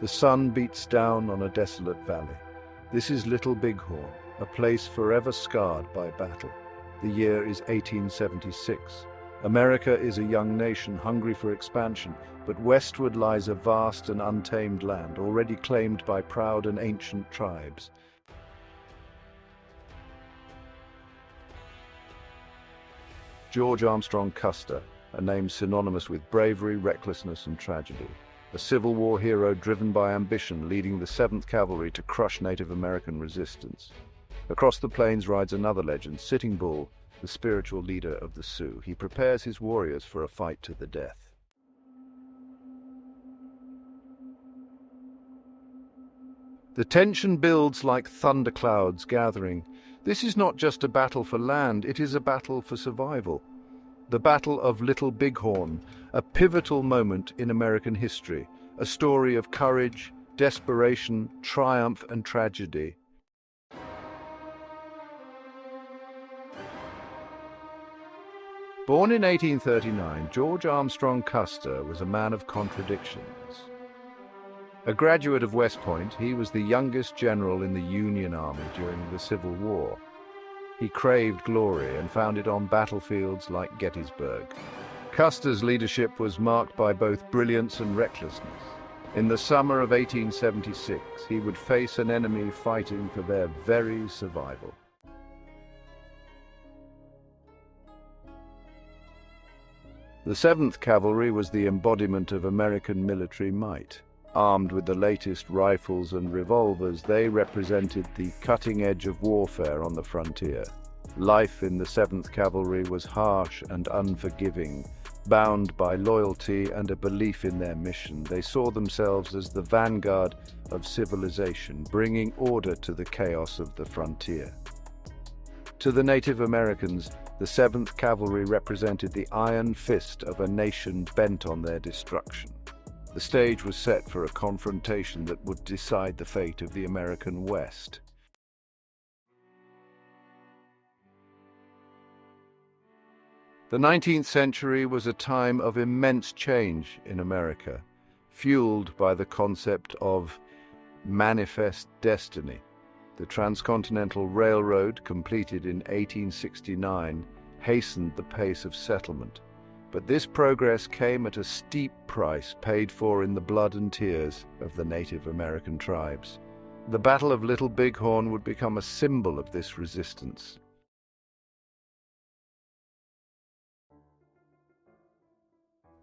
The sun beats down on a desolate valley. This is Little Bighorn, a place forever scarred by battle. The year is 1876. America is a young nation hungry for expansion, but westward lies a vast and untamed land, already claimed by proud and ancient tribes. George Armstrong Custer, a name synonymous with bravery, recklessness, and tragedy. A Civil War hero driven by ambition, leading the 7th Cavalry to crush Native American resistance. Across the plains rides another legend, Sitting Bull, the spiritual leader of the Sioux. He prepares his warriors for a fight to the death. The tension builds like thunderclouds gathering. This is not just a battle for land, it is a battle for survival. The Battle of Little Bighorn, a pivotal moment in American history, a story of courage, desperation, triumph, and tragedy. Born in 1839, George Armstrong Custer was a man of contradictions. A graduate of West Point, he was the youngest general in the Union Army during the Civil War. He craved glory and found it on battlefields like Gettysburg. Custer's leadership was marked by both brilliance and recklessness. In the summer of 1876, he would face an enemy fighting for their very survival. The 7th Cavalry was the embodiment of American military might. Armed with the latest rifles and revolvers, they represented the cutting edge of warfare on the frontier. Life in the 7th Cavalry was harsh and unforgiving. Bound by loyalty and a belief in their mission, they saw themselves as the vanguard of civilization, bringing order to the chaos of the frontier. To the Native Americans, the 7th Cavalry represented the iron fist of a nation bent on their destruction. The stage was set for a confrontation that would decide the fate of the American West. The 19th century was a time of immense change in America, fueled by the concept of manifest destiny. The Transcontinental Railroad, completed in 1869, hastened the pace of settlement. But this progress came at a steep price paid for in the blood and tears of the Native American tribes. The Battle of Little Bighorn would become a symbol of this resistance.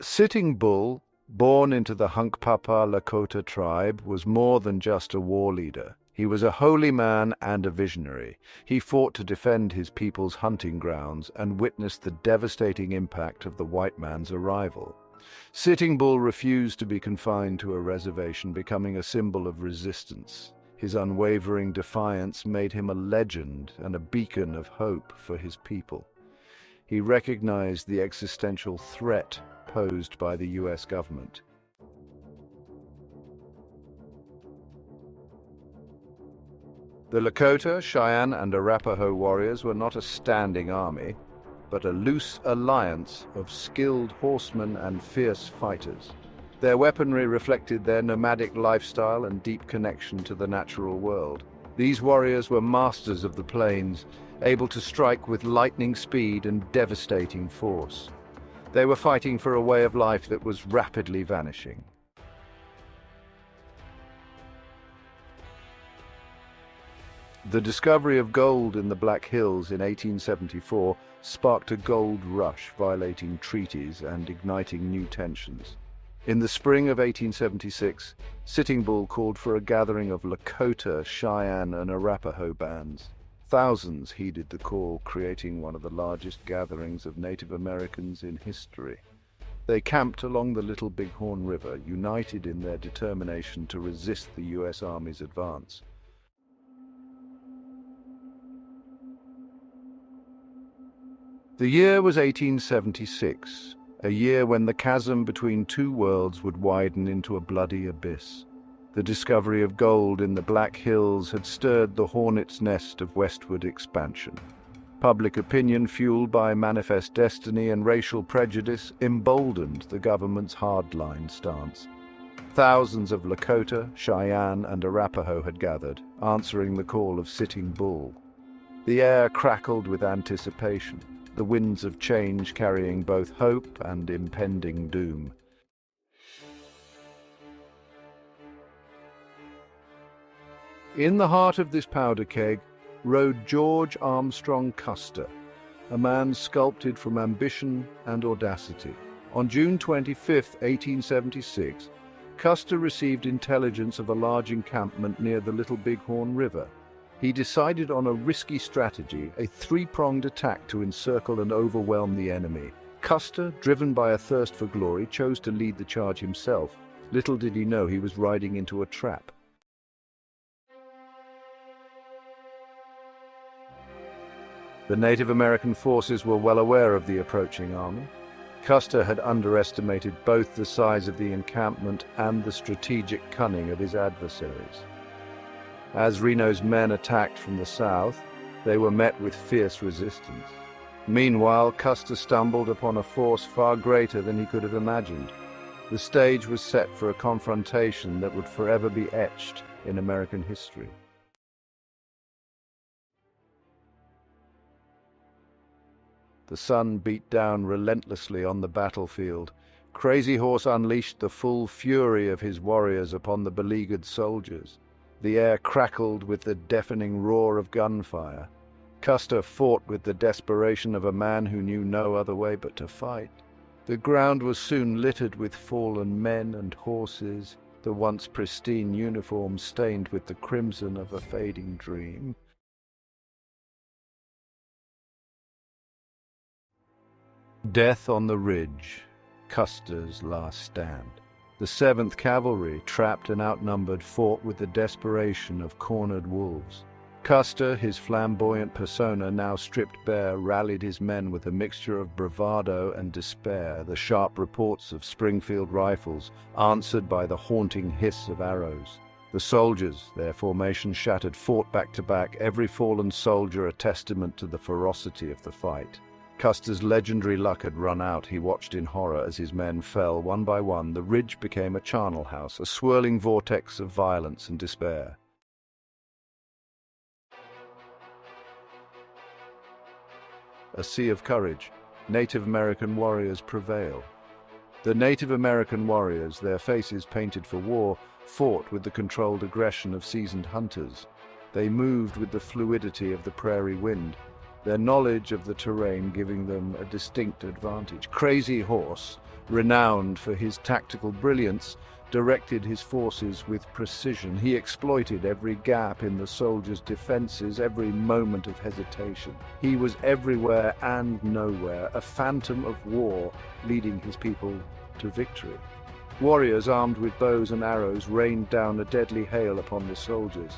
Sitting Bull, born into the Hunkpapa Lakota tribe, was more than just a war leader. He was a holy man and a visionary. He fought to defend his people's hunting grounds and witnessed the devastating impact of the white man's arrival. Sitting Bull refused to be confined to a reservation, becoming a symbol of resistance. His unwavering defiance made him a legend and a beacon of hope for his people. He recognized the existential threat posed by the U.S. government. The Lakota, Cheyenne, and Arapaho warriors were not a standing army, but a loose alliance of skilled horsemen and fierce fighters. Their weaponry reflected their nomadic lifestyle and deep connection to the natural world. These warriors were masters of the plains, able to strike with lightning speed and devastating force. They were fighting for a way of life that was rapidly vanishing. The discovery of gold in the Black Hills in 1874 sparked a gold rush, violating treaties and igniting new tensions. In the spring of 1876, Sitting Bull called for a gathering of Lakota, Cheyenne, and Arapaho bands. Thousands heeded the call, creating one of the largest gatherings of Native Americans in history. They camped along the Little Bighorn River, united in their determination to resist the U.S. Army's advance. The year was 1876, a year when the chasm between two worlds would widen into a bloody abyss. The discovery of gold in the Black Hills had stirred the hornet's nest of westward expansion. Public opinion, fueled by manifest destiny and racial prejudice, emboldened the government's hardline stance. Thousands of Lakota, Cheyenne, and Arapaho had gathered, answering the call of Sitting Bull. The air crackled with anticipation, the winds of change carrying both hope and impending doom. In the heart of this powder keg rode George Armstrong Custer, a man sculpted from ambition and audacity. On June 25, 1876, Custer received intelligence of a large encampment near the Little Bighorn River. He decided on a risky strategy, a three-pronged attack to encircle and overwhelm the enemy. Custer, driven by a thirst for glory, chose to lead the charge himself. Little did he know he was riding into a trap. The Native American forces were well aware of the approaching army. Custer had underestimated both the size of the encampment and the strategic cunning of his adversaries. As Reno's men attacked from the south, they were met with fierce resistance. Meanwhile, Custer stumbled upon a force far greater than he could have imagined. The stage was set for a confrontation that would forever be etched in American history. The sun beat down relentlessly on the battlefield. Crazy Horse unleashed the full fury of his warriors upon the beleaguered soldiers. The air crackled with the deafening roar of gunfire. Custer fought with the desperation of a man who knew no other way but to fight. The ground was soon littered with fallen men and horses, the once pristine uniforms stained with the crimson of a fading dream. Death on the Ridge, Custer's last stand. The 7th Cavalry, trapped and outnumbered, fought with the desperation of cornered wolves. Custer, his flamboyant persona now stripped bare, rallied his men with a mixture of bravado and despair, the sharp reports of Springfield rifles answered by the haunting hiss of arrows. The soldiers, their formation shattered, fought back to back, every fallen soldier a testament to the ferocity of the fight. Custer's legendary luck had run out. He watched in horror as his men fell one by one. The ridge became a charnel house, a swirling vortex of violence and despair. A sea of courage. Native American warriors prevail. The Native American warriors, their faces painted for war, fought with the controlled aggression of seasoned hunters. They moved with the fluidity of the prairie wind, their knowledge of the terrain giving them a distinct advantage. Crazy Horse, renowned for his tactical brilliance, directed his forces with precision. He exploited every gap in the soldiers' defenses, every moment of hesitation. He was everywhere and nowhere, a phantom of war, leading his people to victory. Warriors armed with bows and arrows rained down a deadly hail upon the soldiers.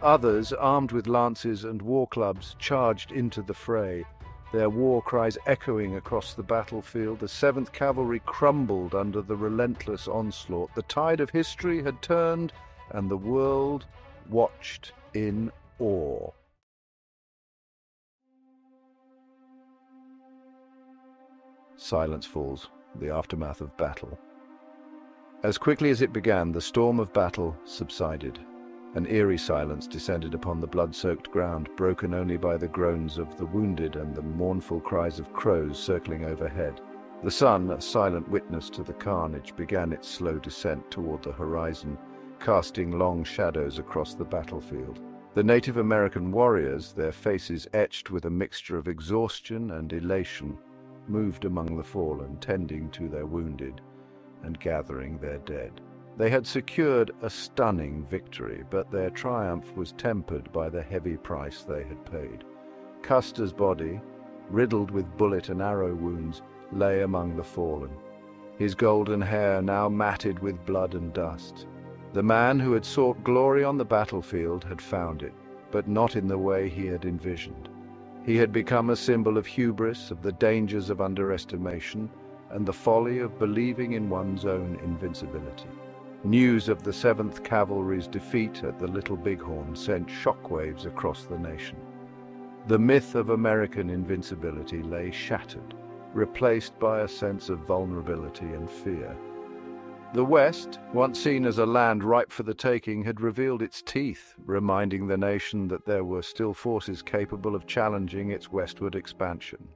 Others, armed with lances and war clubs, charged into the fray, their war cries echoing across the battlefield. The 7th Cavalry crumbled under the relentless onslaught. The tide of history had turned, and the world watched in awe. Silence falls, the aftermath of battle. As quickly as it began, the storm of battle subsided. An eerie silence descended upon the blood-soaked ground, broken only by the groans of the wounded and the mournful cries of crows circling overhead. The sun, a silent witness to the carnage, began its slow descent toward the horizon, casting long shadows across the battlefield. The Native American warriors, their faces etched with a mixture of exhaustion and elation, moved among the fallen, tending to their wounded and gathering their dead. They had secured a stunning victory, but their triumph was tempered by the heavy price they had paid. Custer's body, riddled with bullet and arrow wounds, lay among the fallen, his golden hair now matted with blood and dust. The man who had sought glory on the battlefield had found it, but not in the way he had envisioned. He had become a symbol of hubris, of the dangers of underestimation, and the folly of believing in one's own invincibility. News of the 7th Cavalry's defeat at the Little Bighorn sent shockwaves across the nation. The myth of American invincibility lay shattered, replaced by a sense of vulnerability and fear. The West, once seen as a land ripe for the taking, had revealed its teeth, reminding the nation that there were still forces capable of challenging its westward expansion.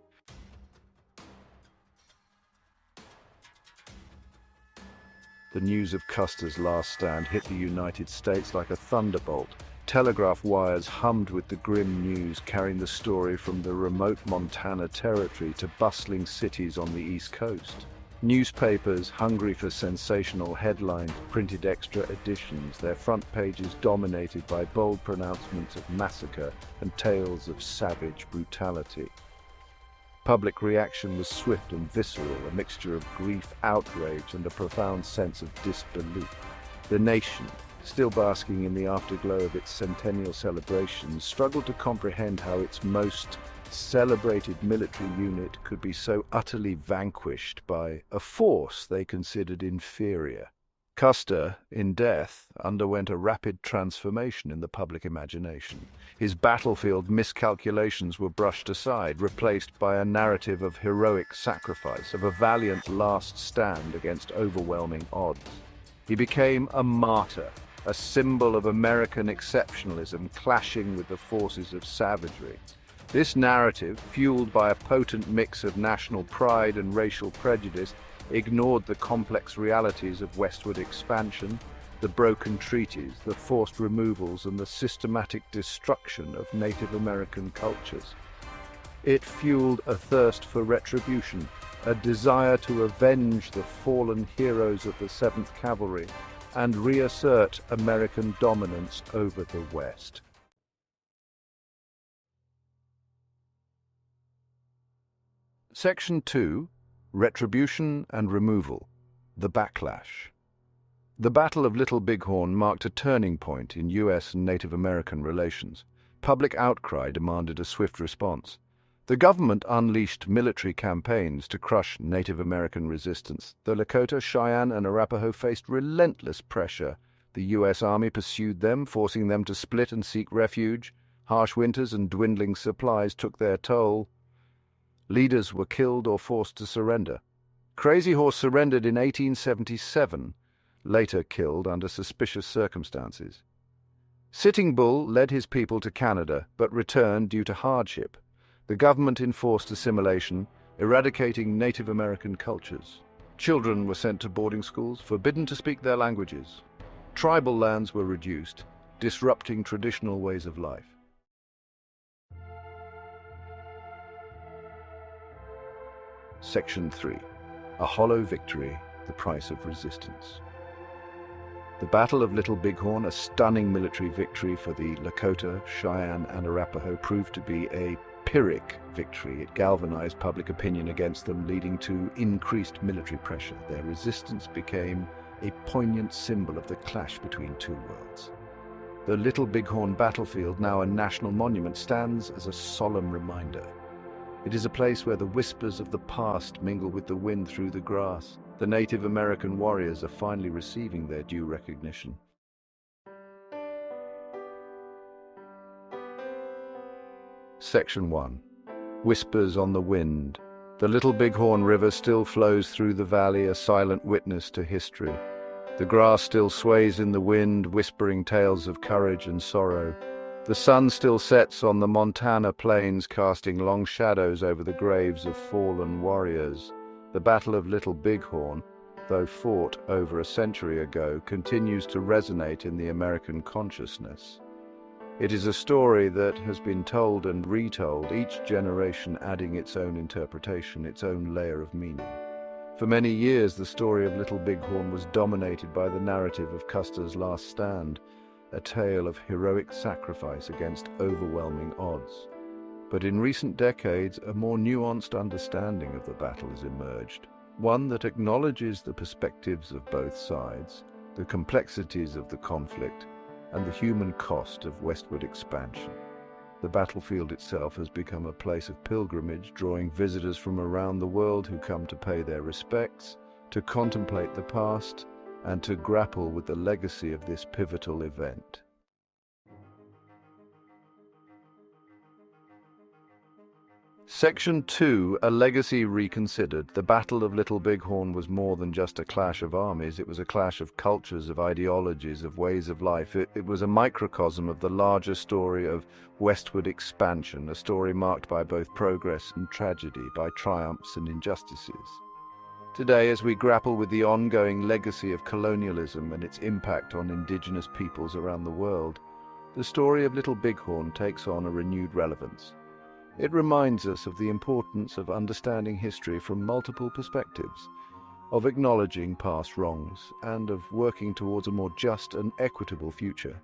The news of Custer's last stand hit the United States like a thunderbolt. Telegraph wires hummed with the grim news, carrying the story from the remote Montana Territory to bustling cities on the East Coast. Newspapers, hungry for sensational headlines, printed extra editions, their front pages dominated by bold pronouncements of massacre and tales of savage brutality. Public reaction was swift and visceral, a mixture of grief, outrage, and a profound sense of disbelief. The nation, still basking in the afterglow of its centennial celebrations, struggled to comprehend how its most celebrated military unit could be so utterly vanquished by a force they considered inferior. Custer, in death, underwent a rapid transformation in the public imagination. His battlefield miscalculations were brushed aside, replaced by a narrative of heroic sacrifice, of a valiant last stand against overwhelming odds. He became a martyr, a symbol of American exceptionalism clashing with the forces of savagery. This narrative, fueled by a potent mix of national pride and racial prejudice, ignored the complex realities of westward expansion, the broken treaties, the forced removals, and the systematic destruction of Native American cultures. It fueled a thirst for retribution, a desire to avenge the fallen heroes of the 7th Cavalry and reassert American dominance over the West. Section 2. Retribution and Removal. The Backlash. The Battle of Little Bighorn marked a turning point in U.S. and Native American relations. Public outcry demanded a swift response. The government unleashed military campaigns to crush Native American resistance. The Lakota, Cheyenne, and Arapaho faced relentless pressure. The U.S. Army pursued them, forcing them to split and seek refuge. Harsh winters and dwindling supplies took their toll. Leaders were killed or forced to surrender. Crazy Horse surrendered in 1877, later killed under suspicious circumstances. Sitting Bull led his people to Canada, but returned due to hardship. The government enforced assimilation, eradicating Native American cultures. Children were sent to boarding schools, forbidden to speak their languages. Tribal lands were reduced, disrupting traditional ways of life. Section 3. A hollow victory, the price of resistance. The Battle of Little Bighorn, a stunning military victory for the Lakota, Cheyenne, and Arapaho, proved to be a Pyrrhic victory. It galvanized public opinion against them, leading to increased military pressure. Their resistance became a poignant symbol of the clash between two worlds. The Little Bighorn battlefield, now a national monument, stands as a solemn reminder. It is a place where the whispers of the past mingle with the wind through the grass. The Native American warriors are finally receiving their due recognition. Section 1. Whispers on the Wind. The Little Bighorn River still flows through the valley, a silent witness to history. The grass still sways in the wind, whispering tales of courage and sorrow. The sun still sets on the Montana plains, casting long shadows over the graves of fallen warriors. The Battle of Little Bighorn, though fought over a century ago, continues to resonate in the American consciousness. It is a story that has been told and retold, each generation adding its own interpretation, its own layer of meaning. For many years, the story of Little Bighorn was dominated by the narrative of Custer's last stand, a tale of heroic sacrifice against overwhelming odds. But in recent decades, a more nuanced understanding of the battle has emerged, one that acknowledges the perspectives of both sides, the complexities of the conflict, and the human cost of westward expansion. The battlefield itself has become a place of pilgrimage, drawing visitors from around the world who come to pay their respects, to contemplate the past, and to grapple with the legacy of this pivotal event. Section 2, A Legacy Reconsidered. The Battle of Little Bighorn was more than just a clash of armies. It was a clash of cultures, of ideologies, of ways of life. It was a microcosm of the larger story of westward expansion, a story marked by both progress and tragedy, by triumphs and injustices. Today, as we grapple with the ongoing legacy of colonialism and its impact on indigenous peoples around the world, the story of Little Bighorn takes on a renewed relevance. It reminds us of the importance of understanding history from multiple perspectives, of acknowledging past wrongs, and of working towards a more just and equitable future.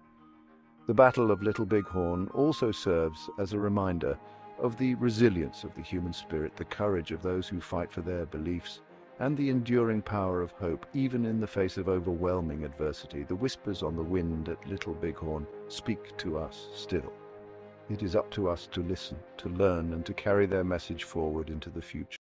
The Battle of Little Bighorn also serves as a reminder of the resilience of the human spirit, the courage of those who fight for their beliefs, and the enduring power of hope, even in the face of overwhelming adversity. The whispers on the wind at Little Bighorn speak to us still. It is up to us to listen, to learn, and to carry their message forward into the future.